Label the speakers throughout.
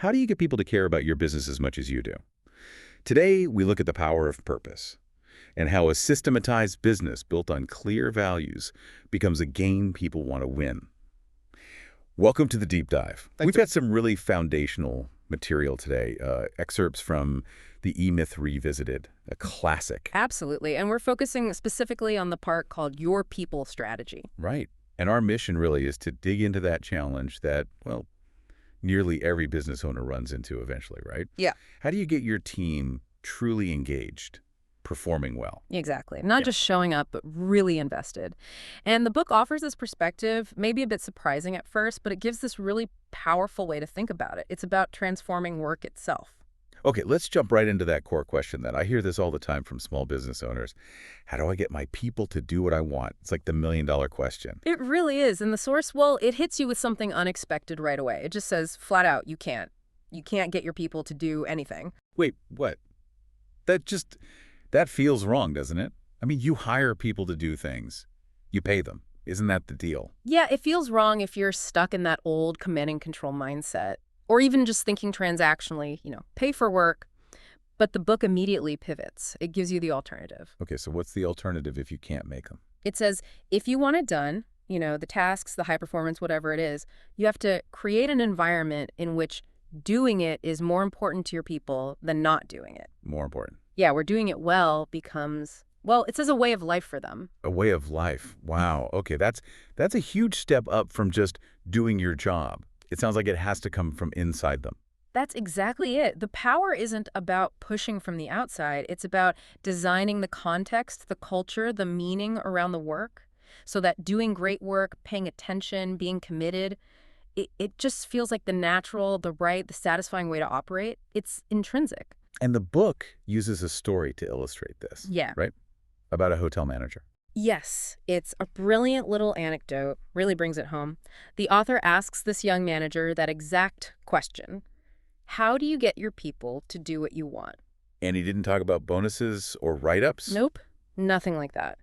Speaker 1: How do you get people to care about your business as much as you do? Today, we look at the power of purpose and how a systematized business built on clear values becomes a game people want to win. Welcome to the deep dive. We've got some really foundational material today, excerpts from the E-Myth Revisited, a classic.
Speaker 2: Absolutely. And we're focusing specifically on the part called Your People Strategy.
Speaker 1: Right. And our mission really is to dig into that challenge that, well, nearly every business owner runs into eventually, right?
Speaker 2: Yeah.
Speaker 1: How do you get your team truly engaged, performing well?
Speaker 2: Exactly. Not just showing up, but really invested. And the book offers this perspective, maybe a bit surprising at first, but it gives this really powerful way to think about it. It's about transforming work itself.
Speaker 1: Okay, let's jump right into that core question then. I hear this all the time from small business owners. How do I get my people to do what I want? It's like the million-dollar question.
Speaker 2: It really is. And the source, well, it hits you with something unexpected right away. It just says flat out, you can't. You can't get your people to do anything.
Speaker 1: Wait, what? That feels wrong, doesn't it? I mean, you hire people to do things. You pay them. Isn't that the deal?
Speaker 2: Yeah, it feels wrong if you're stuck in that old command and control mindset. Or even just thinking transactionally, pay for work. But the book immediately pivots. It gives you the alternative.
Speaker 1: Okay, so what's the alternative if you can't make them?
Speaker 2: It says, if you want it done, the tasks, the high performance, whatever it is, you have to create an environment in which doing it is more important to your people than not doing it.
Speaker 1: More important.
Speaker 2: Yeah, where doing it well becomes, well, it says a way of life for them.
Speaker 1: A way of life. Wow. Okay, that's a huge step up from just doing your job. It sounds like it has to come from inside them.
Speaker 2: That's exactly it. The power isn't about pushing from the outside. It's about designing the context, the culture, the meaning around the work so that doing great work, paying attention, being committed, it just feels like the natural, the right, the satisfying way to operate. It's intrinsic.
Speaker 1: And the book uses a story to illustrate this.
Speaker 2: Yeah.
Speaker 1: Right? About a hotel manager.
Speaker 2: Yes, it's a brilliant little anecdote, really brings it home. The author asks this young manager that exact question. How do you get your people to do what you want?
Speaker 1: And he didn't talk about bonuses or write-ups?
Speaker 2: Nope, nothing like that.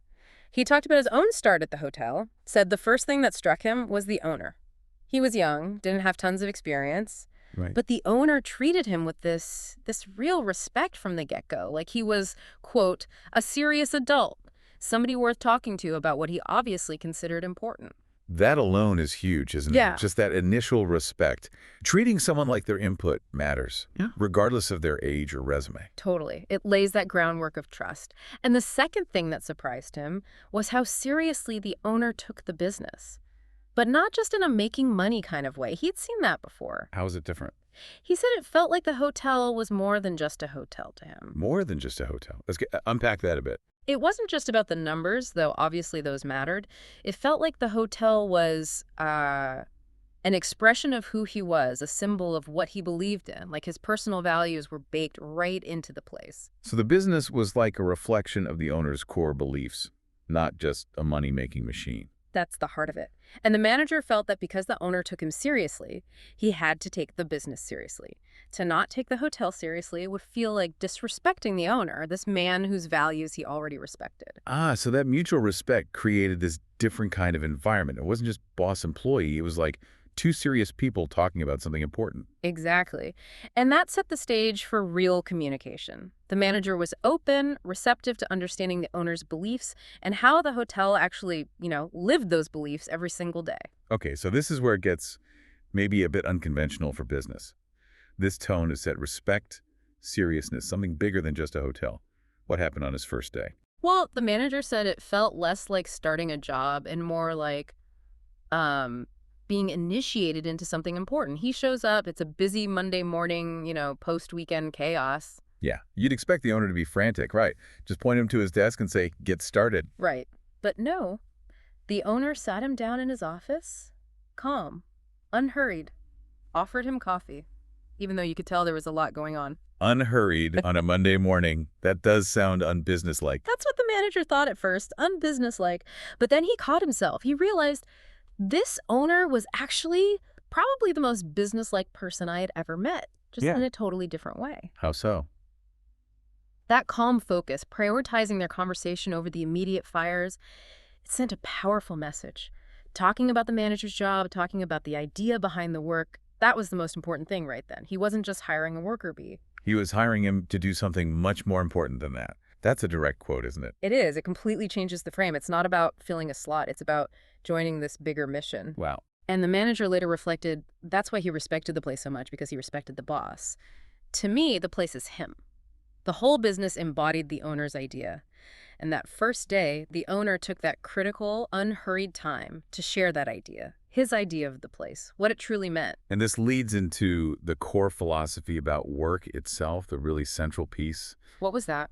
Speaker 2: He talked about his own start at the hotel, said the first thing that struck him was the owner. He was young, didn't have tons of experience,
Speaker 1: Right.
Speaker 2: but the owner treated him with this real respect from the get-go, like he was, quote, a serious adult. Somebody worth talking to about what he obviously considered important.
Speaker 1: That alone is huge, isn't
Speaker 2: Yeah.
Speaker 1: it? Just that initial respect. Treating someone like their input matters, regardless of their age or resume.
Speaker 2: Totally. It lays that groundwork of trust. And the second thing that surprised him was how seriously the owner took the business. But not just in a making money kind of way. He'd seen that before.
Speaker 1: How is it different?
Speaker 2: He said it felt like the hotel was more than just a hotel to him.
Speaker 1: More than just a hotel. Unpack that a bit.
Speaker 2: It wasn't just about the numbers, though obviously those mattered. It felt like the hotel was an expression of who he was, a symbol of what he believed in. Like his personal values were baked right into the place.
Speaker 1: So the business was like a reflection of the owner's core beliefs, not just a money-making machine.
Speaker 2: That's the heart of it. And the manager felt that because the owner took him seriously, he had to take the business seriously. To not take the hotel seriously would feel like disrespecting the owner, this man whose values he already respected.
Speaker 1: So that mutual respect created this different kind of environment. It wasn't just boss-employee. It was like two serious people talking about something important.
Speaker 2: Exactly. And that set the stage for real communication. The manager was open, receptive to understanding the owner's beliefs and how the hotel actually, lived those beliefs every single day.
Speaker 1: Okay, so this is where it gets maybe a bit unconventional for business. This tone is set respect, seriousness, something bigger than just a hotel. What happened on his first day?
Speaker 2: Well, the manager said it felt less like starting a job and more like being initiated into something important. He shows up, it's a busy Monday morning, post-weekend chaos.
Speaker 1: Yeah, you'd expect the owner to be frantic, right? Just point him to his desk and say, get started.
Speaker 2: Right. But no, the owner sat him down in his office, calm, unhurried, offered him coffee, even though you could tell there was a lot going on.
Speaker 1: Unhurried on a Monday morning. That does sound unbusinesslike.
Speaker 2: That's what the manager thought at first, unbusinesslike. But then he caught himself. He realized this owner was actually probably the most businesslike person I had ever met, just in a totally different way.
Speaker 1: How so?
Speaker 2: That calm focus, prioritizing their conversation over the immediate fires, it sent a powerful message. Talking about the manager's job, talking about the idea behind the work, That was the most important thing right then. He wasn't just hiring a worker bee.
Speaker 1: He was hiring him to do something much more important than that. That's a direct quote, isn't it?
Speaker 2: It is. It completely changes the frame. It's not about filling a slot. It's about joining this bigger mission.
Speaker 1: Wow.
Speaker 2: And the manager later reflected that's why he respected the place so much, because he respected the boss. To me, the place is him. The whole business embodied the owner's idea. And that first day, the owner took that critical, unhurried time to share that idea, his idea of the place, what it truly meant.
Speaker 1: And this leads into the core philosophy about work itself, the really central piece.
Speaker 2: What was that?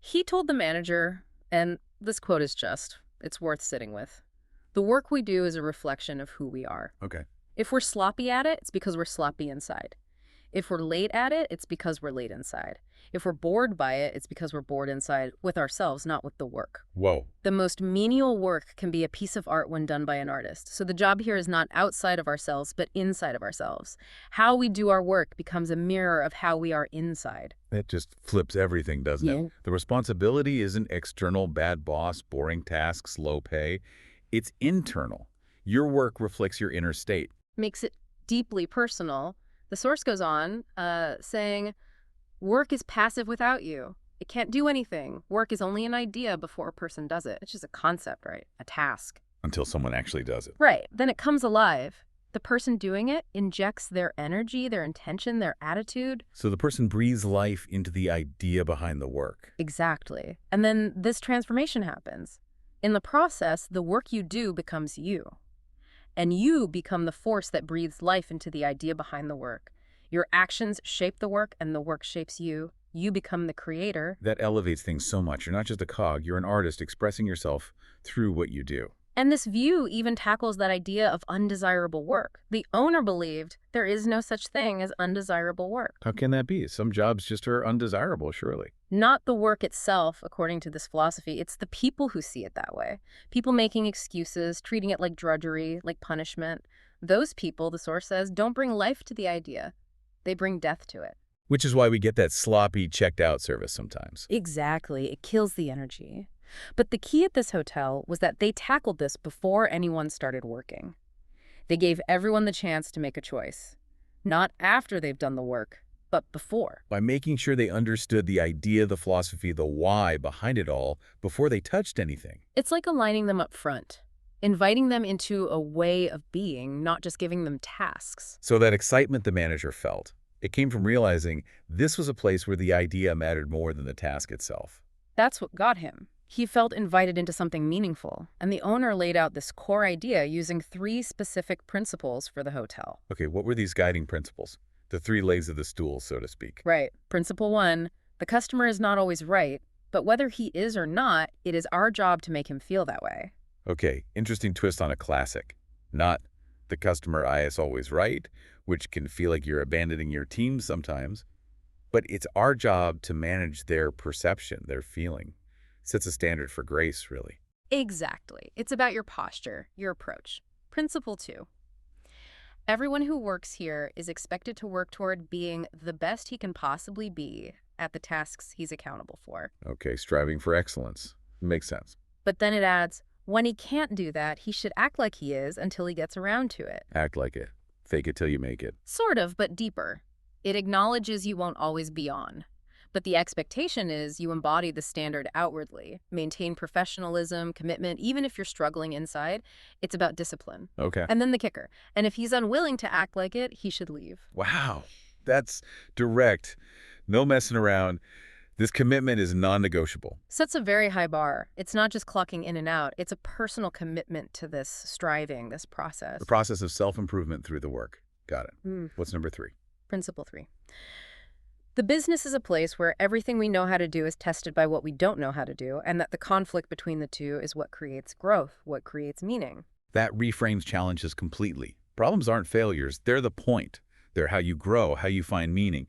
Speaker 2: He told the manager, and this quote is it's worth sitting with. The work we do is a reflection of who we are.
Speaker 1: Okay.
Speaker 2: If we're sloppy at it, it's because we're sloppy inside. If we're late at it, it's because we're late inside. If we're bored by it, it's because we're bored inside with ourselves, not with the work.
Speaker 1: Whoa.
Speaker 2: The most menial work can be a piece of art when done by an artist. So the job here is not outside of ourselves, but inside of ourselves. How we do our work becomes a mirror of how we are inside.
Speaker 1: That just flips everything, doesn't it? The responsibility isn't external, bad boss, boring tasks, low pay. It's internal. Your work reflects your inner state.
Speaker 2: Makes it deeply personal. The source goes on, saying, work is passive without you. It can't do anything. Work is only an idea before a person does it. It's just a concept, right? A task.
Speaker 1: Until someone actually does it.
Speaker 2: Right. Then it comes alive. The person doing it injects their energy, their intention, their attitude.
Speaker 1: So the person breathes life into the idea behind the work.
Speaker 2: Exactly. And then this transformation happens. In the process, the work you do becomes you. And you become the force that breathes life into the idea behind the work. Your actions shape the work, and the work shapes you. You become the creator.
Speaker 1: That elevates things so much. You're not just a cog. You're an artist expressing yourself through what you do.
Speaker 2: And this view even tackles that idea of undesirable work. The owner believed there is no such thing as undesirable work.
Speaker 1: How can that be? Some jobs just are undesirable, surely.
Speaker 2: Not the work itself, according to this philosophy. It's the people who see it that way. People making excuses, treating it like drudgery, like punishment. Those people, the source says, don't bring life to the idea. They bring death to it.
Speaker 1: Which is why we get that sloppy, checked-out service sometimes.
Speaker 2: Exactly. It kills the energy. But the key at this hotel was that they tackled this before anyone started working. They gave everyone the chance to make a choice. Not after they've done the work, but before.
Speaker 1: By making sure they understood the idea, the philosophy, the why behind it all before they touched anything.
Speaker 2: It's like aligning them up front, inviting them into a way of being, not just giving them tasks.
Speaker 1: So that excitement the manager felt, it came from realizing this was a place where the idea mattered more than the task itself.
Speaker 2: That's what got him. He felt invited into something meaningful, and the owner laid out this core idea using 3 specific principles for the hotel.
Speaker 1: Okay, what were these guiding principles? The 3 legs of the stool, so to speak.
Speaker 2: Right. Principle 1, the customer is not always right, but whether he is or not, it is our job to make him feel that way.
Speaker 1: Okay, interesting twist on a classic. Not the customer is always right, which can feel like you're abandoning your team sometimes, but it's our job to manage their perception, their feeling. Sets a standard for grace, really.
Speaker 2: Exactly. It's about your posture, your approach. Principle 2. Everyone who works here is expected to work toward being the best he can possibly be at the tasks he's accountable for.
Speaker 1: Okay, striving for excellence. Makes sense.
Speaker 2: But then it adds, when he can't do that, he should act like he is until he gets around to it.
Speaker 1: Act like it. Fake it till you make it.
Speaker 2: Sort of, but deeper. It acknowledges you won't always be on. But the expectation is you embody the standard outwardly, maintain professionalism, commitment, even if you're struggling inside. It's about discipline.
Speaker 1: Okay.
Speaker 2: And then the kicker. And if he's unwilling to act like it, he should leave.
Speaker 1: Wow. That's direct. No messing around. This commitment is non-negotiable.
Speaker 2: Sets a very high bar. It's not just clocking in and out. It's a personal commitment to this striving, this process.
Speaker 1: The process of self-improvement through the work. Got it. What's number 3?
Speaker 2: Principle 3. The business is a place where everything we know how to do is tested by what we don't know how to do, and that the conflict between the two is what creates growth, what creates meaning.
Speaker 1: That reframes challenges completely. Problems aren't failures. They're the point. They're how you grow, how you find meaning.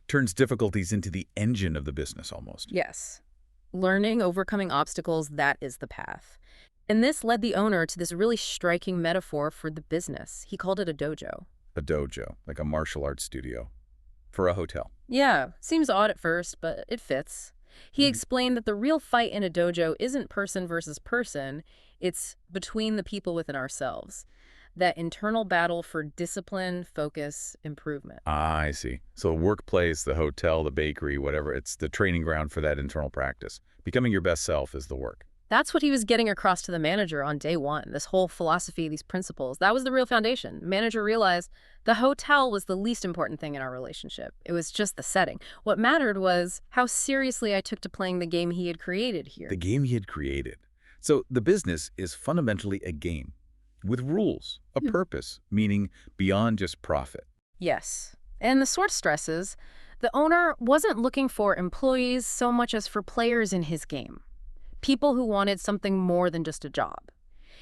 Speaker 1: Turns difficulties into the engine of the business almost.
Speaker 2: Yes. Learning, overcoming obstacles, that is the path. And this led the owner to this really striking metaphor for the business. He called it a dojo.
Speaker 1: A dojo, like a martial arts studio. For a hotel.
Speaker 2: Yeah, seems odd at first, but it fits. He explained that the real fight in a dojo isn't person versus person, it's between the people within ourselves. That internal battle for discipline, focus, improvement.
Speaker 1: Ah, I see. So the workplace, the hotel, the bakery, whatever, it's the training ground for that internal practice. Becoming your best self is the work.
Speaker 2: That's what he was getting across to the manager on day one. This whole philosophy, these principles, that was the real foundation. Manager realized the hotel was the least important thing in our relationship. It was just the setting. What mattered was how seriously I took to playing the game he had created
Speaker 1: The
Speaker 2: here.
Speaker 1: game he had created. So the business is fundamentally a game with rules, a
Speaker 2: Hmm.
Speaker 1: purpose, meaning beyond just profit.
Speaker 2: Yes. And the source stresses, the owner wasn't looking for employees so much as for players in his game. People who wanted something more than just a job.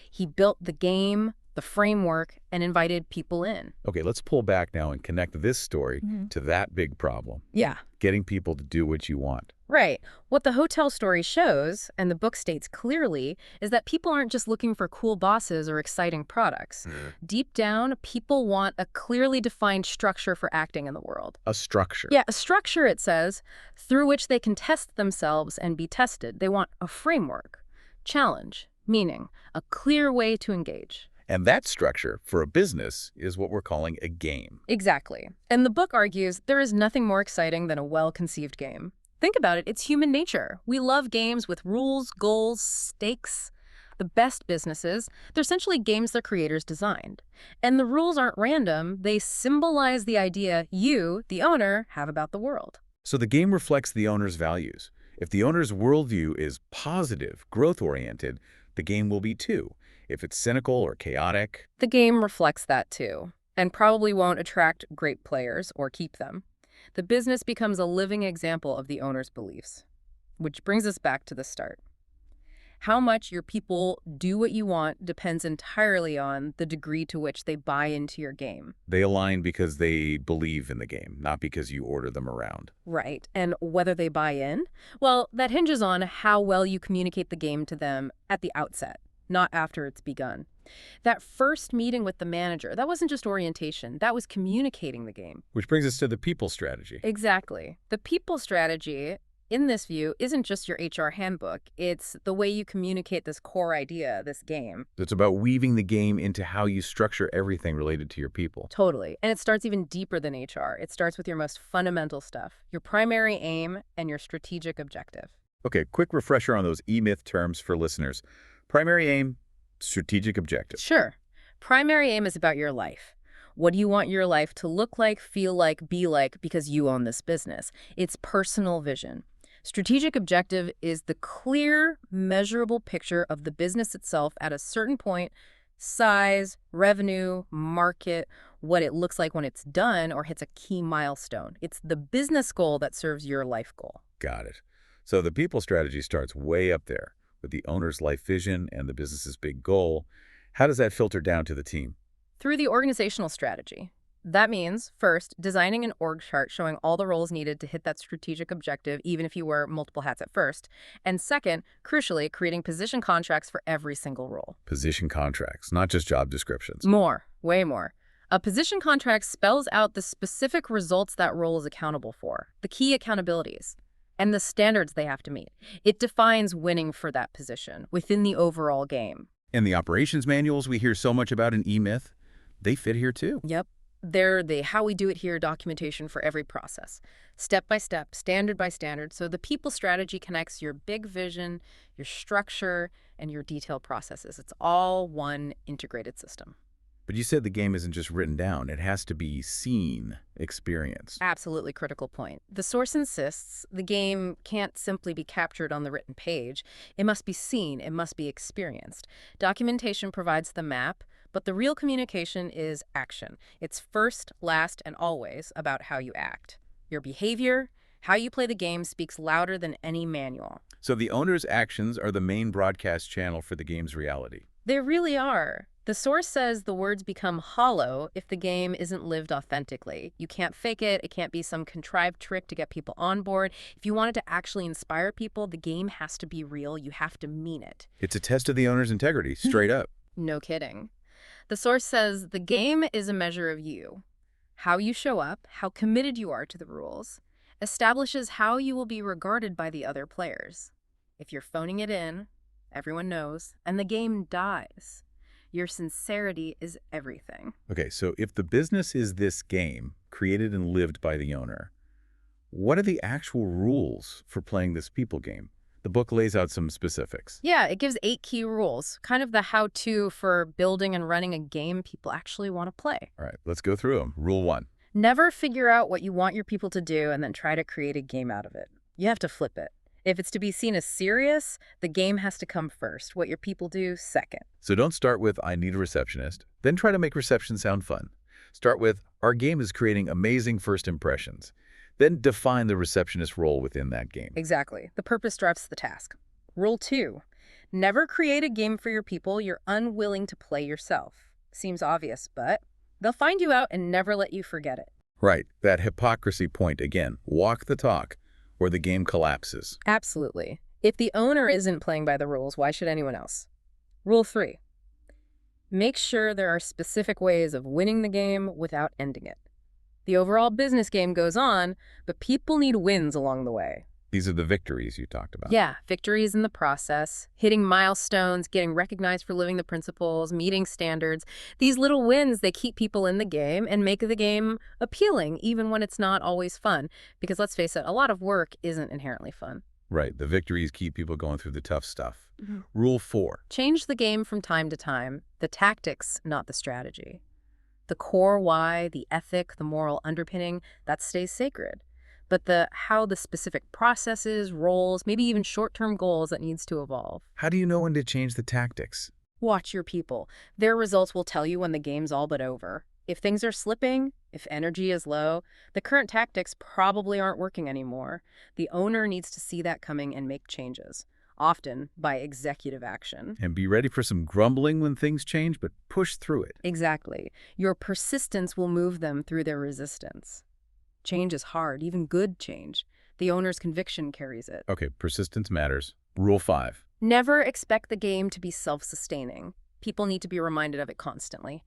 Speaker 2: He built the game, the framework, and invited people in.
Speaker 1: Okay, let's pull back now and connect this story
Speaker 2: Mhm.
Speaker 1: to that big problem,
Speaker 2: Yeah.
Speaker 1: getting people to do what you want.
Speaker 2: Right. What the hotel story shows, and the book states clearly, is that people aren't just looking for cool bosses or exciting products. Deep down, people want a clearly defined structure for acting in the world.
Speaker 1: A structure.
Speaker 2: Yeah, a structure, it says, through which they can test themselves and be tested. They want a framework, challenge, meaning, a clear way to engage.
Speaker 1: And that structure, for a business, is what we're calling a game.
Speaker 2: Exactly. And the book argues there is nothing more exciting than a well-conceived game. Think about it, it's human nature. We love games with rules, goals, stakes. The best businesses, they're essentially games their creators designed. And the rules aren't random, they symbolize the idea you, the owner, have about the world.
Speaker 1: So the game reflects the owner's values. If the owner's worldview is positive, growth-oriented, the game will be too. If it's cynical or chaotic,
Speaker 2: The game reflects that too, and probably won't attract great players or keep them. The business becomes a living example of the owner's beliefs. Which brings us back to the start. How much your people do what you want depends entirely on the degree to which they buy into your game.
Speaker 1: they align because they believe in the game, not because you order them around.
Speaker 2: Right. And whether they buy in? Well, that hinges on how well you communicate the game to them at the outset, not after it's begun. That first meeting with the manager, that wasn't just orientation, that was communicating the game.
Speaker 1: Which brings us to the people strategy.
Speaker 2: Exactly. The people strategy, in this view, isn't just your HR handbook. It's the way you communicate this core idea, this game.
Speaker 1: It's about weaving the game into how you structure everything related to your people.
Speaker 2: Totally. And it starts even deeper than HR. It starts with your most fundamental stuff, your primary aim and your strategic objective.
Speaker 1: Okay, quick refresher on those E-Myth terms for listeners. Primary aim, strategic objective.
Speaker 2: Sure. Primary aim is about your life. What do you want your life to look like, feel like, be like because you own this business? It's personal vision. Strategic objective is the clear, measurable picture of the business itself at a certain point, size, revenue, market, what it looks like when it's done or hits a key milestone. It's the business goal that serves your life goal.
Speaker 1: Got it. So the people strategy starts way up there with the owner's life vision and the business's big goal. How does that filter down to the team?
Speaker 2: Through the organizational strategy. That means, first, designing an org chart showing all the roles needed to hit that strategic objective, even if you wear multiple hats at first. And second, crucially, creating position contracts for every single role.
Speaker 1: Position contracts, not just job descriptions.
Speaker 2: More, way more. A position contract spells out the specific results that role is accountable for, the key accountabilities, and the standards they have to meet. It defines winning for that position within the overall game.
Speaker 1: And the operations manuals we hear so much about in E-Myth, they fit here too.
Speaker 2: Yep. They're the how we do it here documentation for every process, step by step, standard by standard. So the people strategy connects your big vision, your structure, and your detailed processes. It's all one integrated system.
Speaker 1: But you said the game isn't just written down. It has to be seen, experienced.
Speaker 2: Absolutely critical point. The source insists the game can't simply be captured on the written page. It must be seen. It must be experienced. Documentation provides the map, but the real communication is action. It's first, last, and always about how you act. Your behavior, how you play the game speaks louder than any manual.
Speaker 1: So the owner's actions are the main broadcast channel for the game's reality.
Speaker 2: They really are. The source says the words become hollow if the game isn't lived authentically. You can't fake it. It can't be some contrived trick to get people on board. If you want it to actually inspire people, the game has to be real. You have to mean it.
Speaker 1: It's a test of the owner's integrity, straight up.
Speaker 2: No kidding. The source says the game is a measure of you. How you show up, how committed you are to the rules, establishes how you will be regarded by the other players. If you're phoning it in, everyone knows, and the game dies. Your sincerity is everything.
Speaker 1: Okay, so if the business is this game, created and lived by the owner, what are the actual rules for playing this people game? The book lays out some specifics.
Speaker 2: Yeah, it gives 8 key rules, kind of the how-to for building and running a game people actually want to play.
Speaker 1: All right, let's go through them. Rule 1.
Speaker 2: Never figure out what you want your people to do and then try to create a game out of it. You have to flip it. If it's to be seen as serious, the game has to come first. What your people do, second.
Speaker 1: So don't start with, I need a receptionist, then try to make reception sound fun. Start with, our game is creating amazing first impressions. Then define the receptionist role within that game.
Speaker 2: Exactly. The purpose drives the task. Rule 2. Never create a game for your people you're unwilling to play yourself. Seems obvious, but they'll find you out and never let you forget it.
Speaker 1: Right, that hypocrisy point again. Walk the talk, or the game collapses.
Speaker 2: Absolutely. If the owner isn't playing by the rules, why should anyone else? Rule 3. Make sure there are specific ways of winning the game without ending it. The overall business game goes on, but people need wins along the way.
Speaker 1: These are the victories you talked about.
Speaker 2: Yeah, victories in the process, hitting milestones, getting recognized for living the principles, meeting standards. These little wins, they keep people in the game and make the game appealing, even when it's not always fun. Because let's face it, a lot of work isn't inherently fun.
Speaker 1: Right, the victories keep people going through the tough stuff. Rule 4.
Speaker 2: Change the game from time to time, the tactics, not the strategy. The core why, the ethic, the moral underpinning, that stays sacred. But how the specific processes, roles, maybe even short-term goals that needs to evolve.
Speaker 1: How do you know when to change the tactics?
Speaker 2: Watch your people. Their results will tell you when the game's all but over. If things are slipping, if energy is low, the current tactics probably aren't working anymore. The owner needs to see that coming and make changes, often by executive action.
Speaker 1: And be ready for some grumbling when things change, but push through it.
Speaker 2: Exactly. Your persistence will move them through their resistance. Change is hard, even good change. The owner's conviction carries it.
Speaker 1: Okay, persistence matters. Rule 5.
Speaker 2: Never expect the game to be self-sustaining. People need to be reminded of it constantly.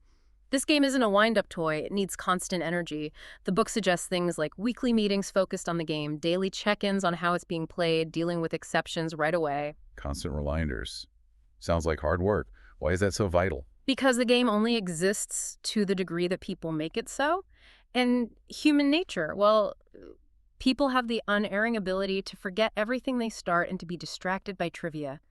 Speaker 2: This game isn't a wind-up toy. It needs constant energy. The book suggests things like weekly meetings focused on the game, daily check-ins on how it's being played, dealing with exceptions right away.
Speaker 1: Constant reminders. Sounds like hard work. Why is that so vital?
Speaker 2: Because the game only exists to the degree that people make it so. And human nature, well, people have the unerring ability to forget everything they start and to be distracted by trivia.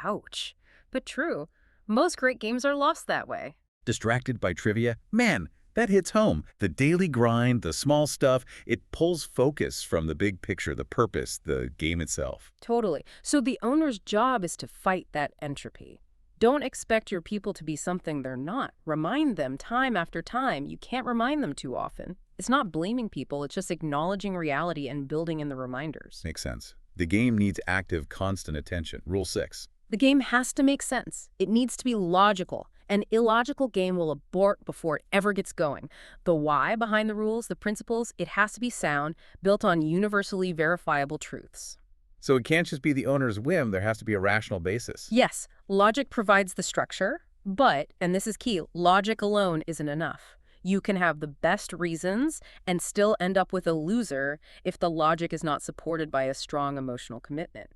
Speaker 2: Ouch. But true. Most great games are lost that way.
Speaker 1: Distracted by trivia? Man, that hits home. The daily grind, the small stuff, it pulls focus from the big picture, the purpose, the game itself.
Speaker 2: Totally. So the owner's job is to fight that entropy. Don't expect your people to be something they're not. Remind them time after time. You can't remind them too often. It's not blaming people, it's just acknowledging reality and building in the reminders.
Speaker 1: Makes sense. The game needs active, constant attention. Rule 6.
Speaker 2: The game has to make sense. It needs to be logical. An illogical game will abort before it ever gets going. The why behind the rules, the principles, it has to be sound, built on universally verifiable truths.
Speaker 1: So it can't just be the owner's whim, there has to be a rational basis.
Speaker 2: Yes, logic provides the structure, but, and this is key, logic alone isn't enough. You can have the best reasons and still end up with a loser if the logic is not supported by a strong emotional commitment.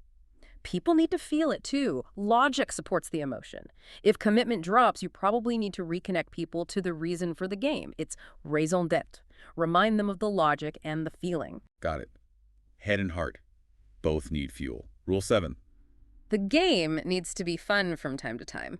Speaker 2: People need to feel it too. Logic supports the emotion. If commitment drops, you probably need to reconnect people to the reason for the game. It's raison d'être. Remind them of the logic and the feeling.
Speaker 1: Got it. Head and heart both need fuel. Rule 7.
Speaker 2: The game needs to be fun from time to time.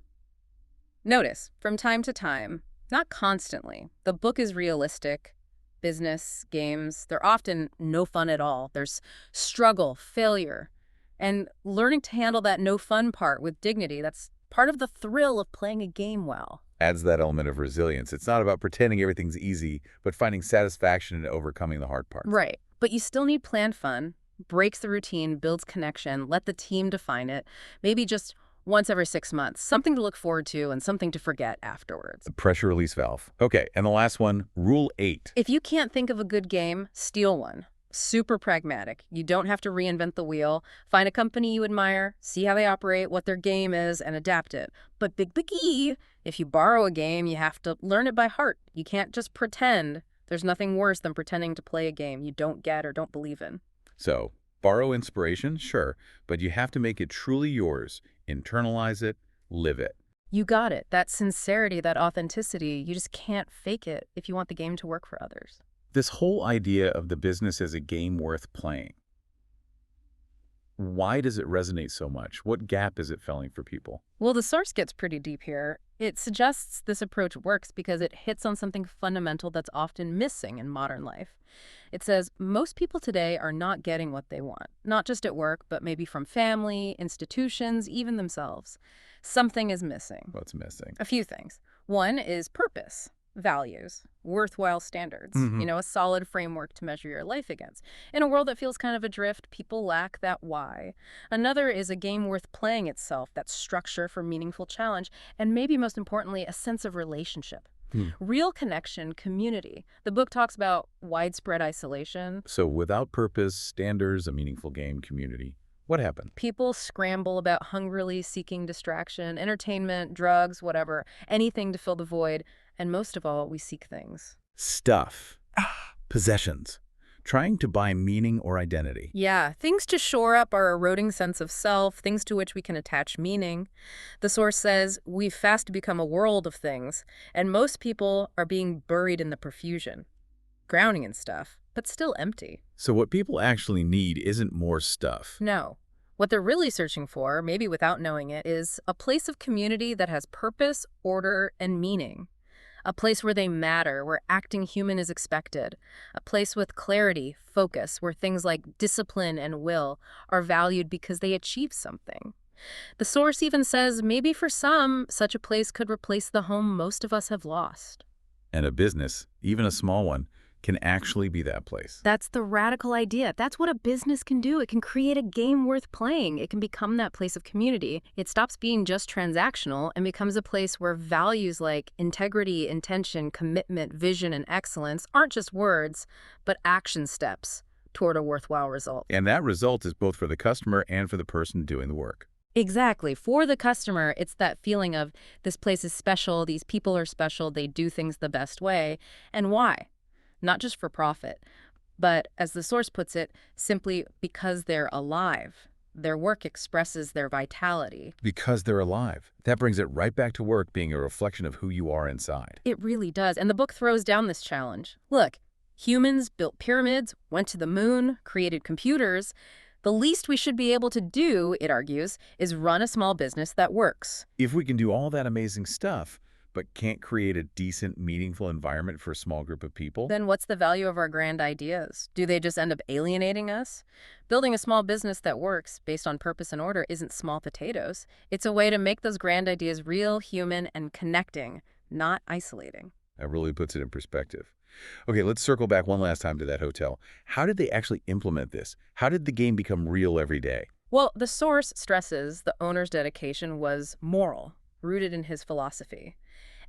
Speaker 2: Notice, from time to time, not constantly. The book is realistic. Business, games, they're often no fun at all. There's struggle, failure, and learning to handle that no fun part with dignity. That's part of the thrill of playing a game well.
Speaker 1: Adds that element of resilience. It's not about pretending everything's easy, but finding satisfaction in overcoming the hard parts.
Speaker 2: Right. But you still need planned fun. Breaks the routine, builds connection, let the team define it. Maybe just once every 6 months. Something to look forward to and something to forget afterwards.
Speaker 1: The pressure release valve. Okay, and the last one, Rule 8.
Speaker 2: If you can't think of a good game, steal one. Super pragmatic. You don't have to reinvent the wheel. Find a company you admire, see how they operate, what their game is, and adapt it. But big key, if you borrow a game, you have to learn it by heart. You can't just pretend. There's nothing worse than pretending to play a game you don't get or don't believe in.
Speaker 1: So, borrow inspiration, sure, but you have to make it truly yours. Internalize it, live it.
Speaker 2: You got it. That sincerity, that authenticity, you just can't fake it if you want the game to work for others.
Speaker 1: This whole idea of the business as a game worth playing, why does it resonate so much? What gap is it filling for people?
Speaker 2: Well, the source gets pretty deep here. It suggests this approach works because it hits on something fundamental that's often missing in modern life. It says most people today are not getting what they want, not just at work, but maybe from family, institutions, even themselves. Something is missing.
Speaker 1: What's missing?
Speaker 2: A few things. One is purpose, values, worthwhile standards,
Speaker 1: Mhm.
Speaker 2: a solid framework to measure your life against. In a world that feels kind of adrift, people lack that why. Another is a game worth playing itself, that structure for meaningful challenge, and maybe most importantly, a sense of relationship.
Speaker 1: Hmm.
Speaker 2: Real connection, community. The book talks about widespread isolation.
Speaker 1: So without purpose, standards, a meaningful game, community, what happened?
Speaker 2: People scramble about hungrily seeking distraction, entertainment, drugs, whatever, anything to fill the void. And most of all, we seek things.
Speaker 1: Stuff. Possessions. Trying to buy meaning or identity.
Speaker 2: Yeah, things to shore up our eroding sense of self, things to which we can attach meaning. The source says we've fast become a world of things, and most people are being buried in the profusion, drowning in stuff, but still empty.
Speaker 1: So what people actually need isn't more stuff.
Speaker 2: No. What they're really searching for, maybe without knowing it, is a place of community that has purpose, order, and meaning. A place where they matter, where acting human is expected. A place with clarity, focus, where things like discipline and will are valued because they achieve something. The source even says maybe for some, such a place could replace the home most of us have lost.
Speaker 1: And a business, even a small one, can actually be that place.
Speaker 2: That's the radical idea. That's what a business can do. It can create a game worth playing. It can become that place of community. It stops being just transactional and becomes a place where values like integrity, intention, commitment, vision, and excellence aren't just words, but action steps toward a worthwhile result.
Speaker 1: And that result is both for the customer and for the person doing the work.
Speaker 2: Exactly. For the customer, it's that feeling of this place is special, these people are special, they do things the best way. And why? Not just for profit, but as the source puts it, simply because they're alive. Their work expresses their vitality.
Speaker 1: Because they're alive. That brings it right back to work being a reflection of who you are inside.
Speaker 2: It really does. And the book throws down this challenge. Look, humans built pyramids, went to the moon, created computers. The least we should be able to do, it argues, is run a small business that works.
Speaker 1: If we can do all that amazing stuff, but can't create a decent, meaningful environment for a small group of people,
Speaker 2: Then what's the value of our grand ideas? Do they just end up alienating us? Building a small business that works based on purpose and order isn't small potatoes. It's a way to make those grand ideas real, human, and connecting, not isolating.
Speaker 1: that really puts it in perspective. Okay, let's circle back one last time to that hotel. How did they actually implement this? How did the game become real every day?
Speaker 2: Well, the source stresses the owner's dedication was moral, rooted in his philosophy.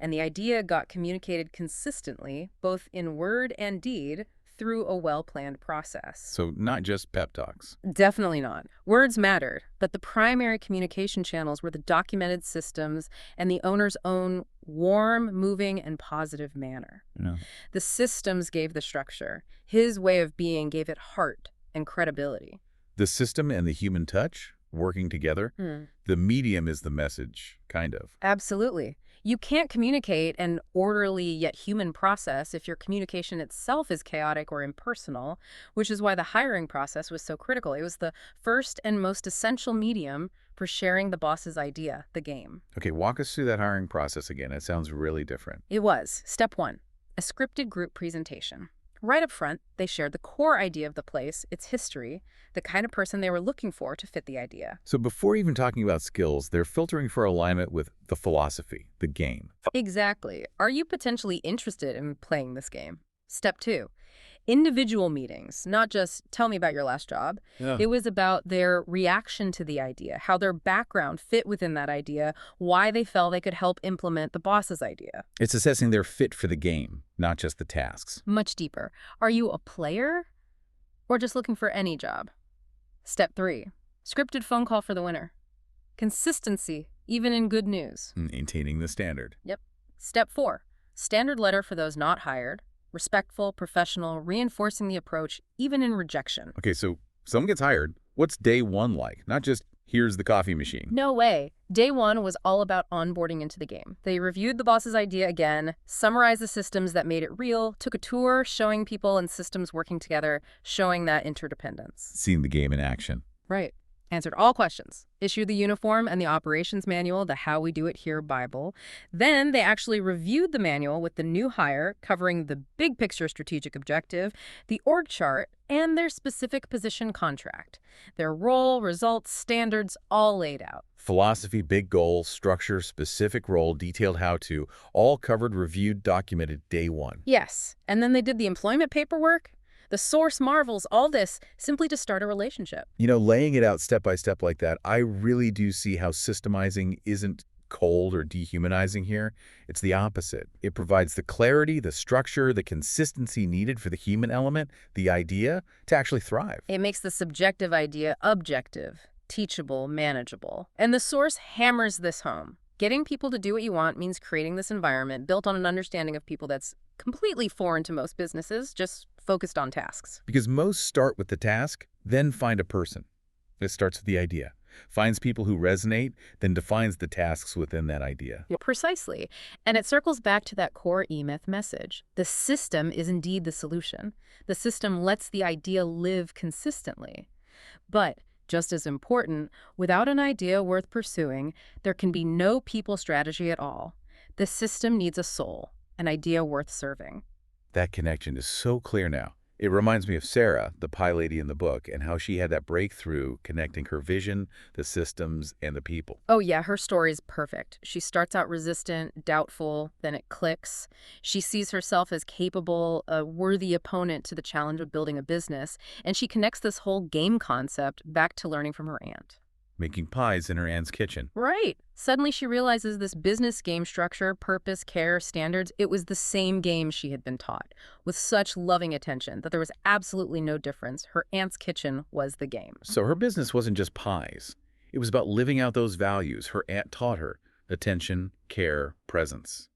Speaker 2: And the idea got communicated consistently, both in word and deed, through a well-planned process.
Speaker 1: So not just pep talks.
Speaker 2: Definitely not. Words mattered, but the primary communication channels were the documented systems and the owner's own warm, moving, and positive manner.
Speaker 1: Yeah.
Speaker 2: The systems gave the structure. His way of being gave it heart and credibility.
Speaker 1: The system and the human touch working together. The medium is the message, kind of.
Speaker 2: Absolutely. You can't communicate an orderly yet human process if your communication itself is chaotic or impersonal, which is why the hiring process was so critical. It was the first and most essential medium for sharing the boss's idea, the game.
Speaker 1: Okay, walk us through that hiring process again. It sounds really different.
Speaker 2: It was. Step 1, a scripted group presentation. Right up front, they shared the core idea of the place, its history, the kind of person they were looking for to fit the idea.
Speaker 1: So before even talking about skills, they're filtering for alignment with the philosophy, the game.
Speaker 2: Exactly. Are you potentially interested in playing this game? Step 2, individual meetings, not just tell me about your last job.
Speaker 1: Yeah.
Speaker 2: It was about their reaction to the idea, how their background fit within that idea, why they felt they could help implement the boss's idea.
Speaker 1: It's assessing their fit for the game, not just the tasks.
Speaker 2: Much deeper. Are you a player or just looking for any job? Step 3, scripted phone call for the winner. Consistency, even in good news.
Speaker 1: Maintaining the standard.
Speaker 2: Yep. Step 4, standard letter for those not hired. Respectful, professional, reinforcing the approach, even in rejection.
Speaker 1: Okay, so someone gets hired. What's day one like? Not just, here's the coffee machine.
Speaker 2: No way. Day one was all about onboarding into the game. They reviewed the boss's idea again, summarized the systems that made it real, took a tour showing people and systems working together, showing that interdependence.
Speaker 1: Seeing the game in action.
Speaker 2: Right. Answered all questions. Issued the uniform and the operations manual, the How We Do It Here Bible. Then they actually reviewed the manual with the new hire, covering the big picture strategic objective, the org chart, and their specific position contract. Their role, results, standards, all laid out.
Speaker 1: Philosophy, big goal, structure, specific role, detailed how-to, all covered, reviewed, documented day one.
Speaker 2: Yes. And then they did the employment paperwork. The source marvels all this simply to start a relationship.
Speaker 1: You know, laying it out step by step like that, I really do see how systemizing isn't cold or dehumanizing here. It's the opposite. It provides the clarity, the structure, the consistency needed for the human element, the idea, to actually thrive.
Speaker 2: It makes the subjective idea objective, teachable, manageable. And the source hammers this home. Getting people to do what you want means creating this environment built on an understanding of people that's completely foreign to most businesses, just focused on tasks.
Speaker 1: Because most start with the task, then find a person. It starts with the idea, finds people who resonate, then defines the tasks within that idea.
Speaker 2: Precisely. And it circles back to that core E-Myth message. The system is indeed the solution. The system lets the idea live consistently. But just as important, without an idea worth pursuing, there can be no people strategy at all. The system needs a soul, an idea worth serving.
Speaker 1: That connection is so clear now. It reminds me of Sarah, the pie lady in the book, and how she had that breakthrough connecting her vision, the systems, and the people.
Speaker 2: Oh yeah, her story's perfect. She starts out resistant, doubtful, then it clicks. She sees herself as capable, a worthy opponent to the challenge of building a business, and she connects this whole game concept back to learning from her aunt.
Speaker 1: Making pies in her aunt's kitchen.
Speaker 2: Right. Suddenly she realizes this business game structure, purpose, care, standards, it was the same game she had been taught, with such loving attention that there was absolutely no difference. Her aunt's kitchen was the game.
Speaker 1: So her business wasn't just pies. It was about living out those values her aunt taught her: attention, care, presence.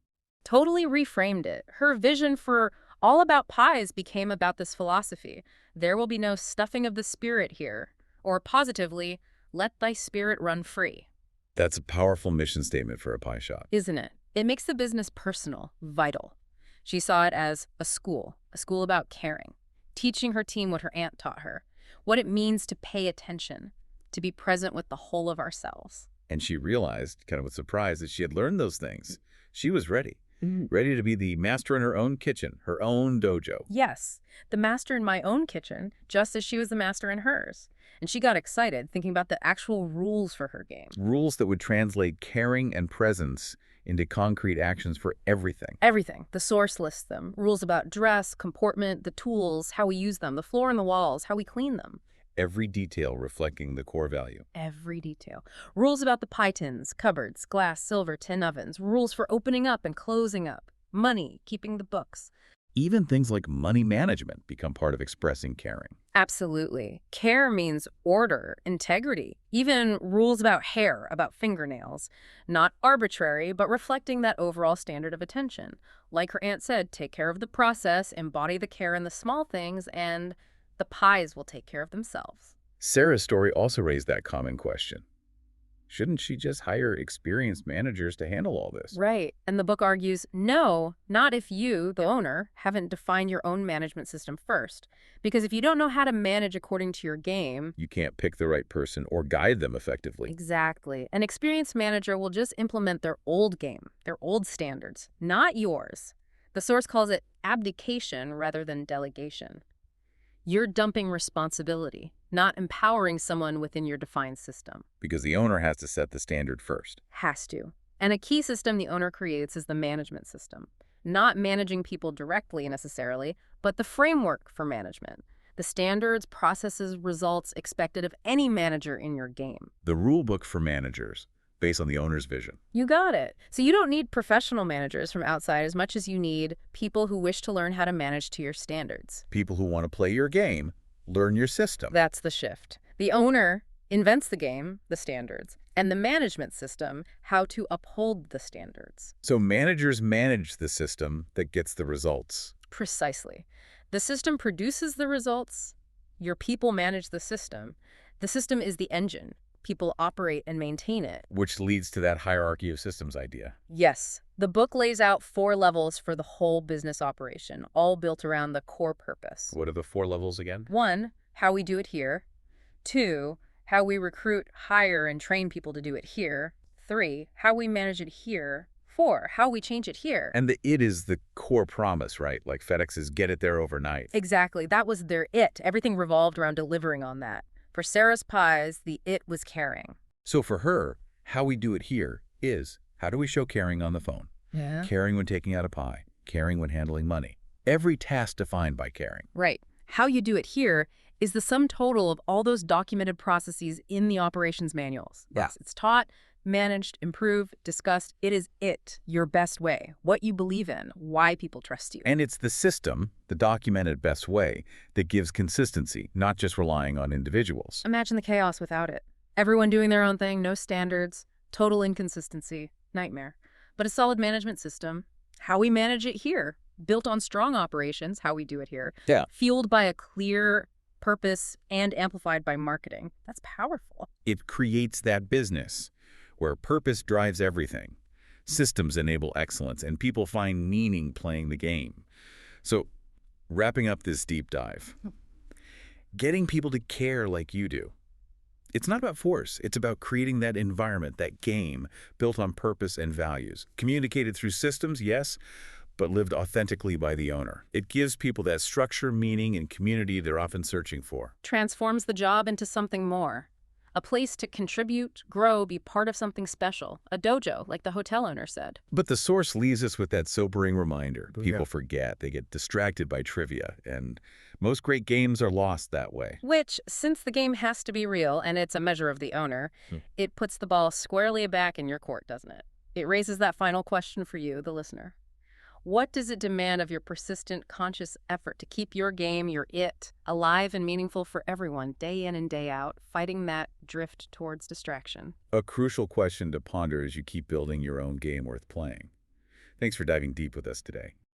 Speaker 2: Totally reframed it. Her vision for All About Pies became about this philosophy. There will be no stuffing of the spirit here. Or positively, let thy spirit run free.
Speaker 1: That's a powerful mission statement for a pie shop.
Speaker 2: Isn't it? It makes the business personal, vital. She saw it as a school about caring, teaching her team what her aunt taught her, what it means to pay attention, to be present with the whole of ourselves.
Speaker 1: And she realized, kind of with surprise, that she had learned those things. She was ready. Ready to be the master in her own kitchen, her own dojo.
Speaker 2: Yes, the master in my own kitchen, just as she was the master in hers. And she got excited thinking about the actual rules for her game.
Speaker 1: Rules that would translate caring and presence into concrete actions for everything.
Speaker 2: Everything. The source lists them. Rules about dress, comportment, the tools, how we use them, the floor and the walls, how we clean them.
Speaker 1: Every detail reflecting the core value.
Speaker 2: Every detail. Rules about the pie tins, cupboards, glass, silver, tin ovens. Rules for opening up and closing up. Money, keeping the books.
Speaker 1: Even things like money management become part of expressing caring.
Speaker 2: Absolutely. Care means order, integrity, even rules about hair, about fingernails. Not arbitrary, but reflecting that overall standard of attention. Like her aunt said, take care of the process, embody the care in the small things, and the pies will take care of themselves.
Speaker 1: Sarah's story also raised that common question. Shouldn't she just hire experienced managers to handle all this?
Speaker 2: Right. And the book argues, no, not if you, the owner, haven't defined your own management system first. Because if you don't know how to manage according to your game,
Speaker 1: you can't pick the right person or guide them effectively.
Speaker 2: Exactly. An experienced manager will just implement their old game, their old standards, not yours. The source calls it abdication rather than delegation. You're dumping responsibility, not empowering someone within your defined system.
Speaker 1: Because the owner has to set the standard first.
Speaker 2: Has to. And a key system the owner creates is the management system. Not managing people directly necessarily, but the framework for management. The standards, processes, results expected of any manager in your game.
Speaker 1: The rule book for managers, based on the owner's vision.
Speaker 2: You got it. So you don't need professional managers from outside as much as you need people who wish to learn how to manage to your standards.
Speaker 1: People who want to play your game, learn your system.
Speaker 2: That's the shift. The owner invents the game, the standards, and the management system, how to uphold the standards.
Speaker 1: So managers manage the system that gets the results.
Speaker 2: Precisely. The system produces the results. Your people manage the system. The system is the engine. people operate and maintain it.
Speaker 1: Which leads to that hierarchy of systems idea.
Speaker 2: Yes, the book lays out 4 levels for the whole business operation, all built around the core purpose.
Speaker 1: What are the 4 levels again?
Speaker 2: 1, how we do it here. 2, how we recruit, hire, and train people to do it here. 3, how we manage it here. 4, how we change it here.
Speaker 1: And the it is the core promise, right? Like FedEx's get it there overnight.
Speaker 2: Exactly. That was their it. Everything revolved around delivering on that. For Sarah's Pies, the it was caring.
Speaker 1: So for her, how we do it here is, how do we show caring on the phone?
Speaker 2: Yeah.
Speaker 1: Caring when taking out a pie. Caring when handling money. Every task defined by caring.
Speaker 2: Right. How you do it here is the sum total of all those documented processes in the operations manuals.
Speaker 1: Yeah.
Speaker 2: Yes, it's taught, managed, improved, discussed. It is it, your best way, what you believe in, why people trust you.
Speaker 1: And it's the system, the documented best way, that gives consistency, not just relying on individuals.
Speaker 2: Imagine the chaos without it. Everyone doing their own thing, no standards, total inconsistency, nightmare. But a solid management system, how we manage it here, built on strong operations, how we do it here,
Speaker 1: Yeah.
Speaker 2: fueled by a clear purpose and amplified by marketing. That's powerful.
Speaker 1: It creates that business where purpose drives everything. Systems enable excellence, and people find meaning playing the game. So, wrapping up this deep dive, getting people to care like you do. It's not about force. It's about creating that environment, that game, built on purpose and values. Communicated through systems, yes, but lived authentically by the owner. It gives people that structure, meaning, and community they're often searching for.
Speaker 2: Transforms the job into something more. A place to contribute, grow, be part of something special. A dojo, like the hotel owner said.
Speaker 1: But the source leaves us with that sobering reminder. People forget, they get distracted by trivia, and most great games are lost that way.
Speaker 2: Which, since the game has to be real and it's a measure of the owner, it puts the ball squarely back in your court, doesn't it? It raises that final question for you, the listener. What does it demand of your persistent, conscious effort to keep your game, your it, alive and meaningful for everyone, day in and day out, fighting that drift towards distraction?
Speaker 1: A crucial question to ponder as you keep building your own game worth playing. Thanks for diving deep with us today.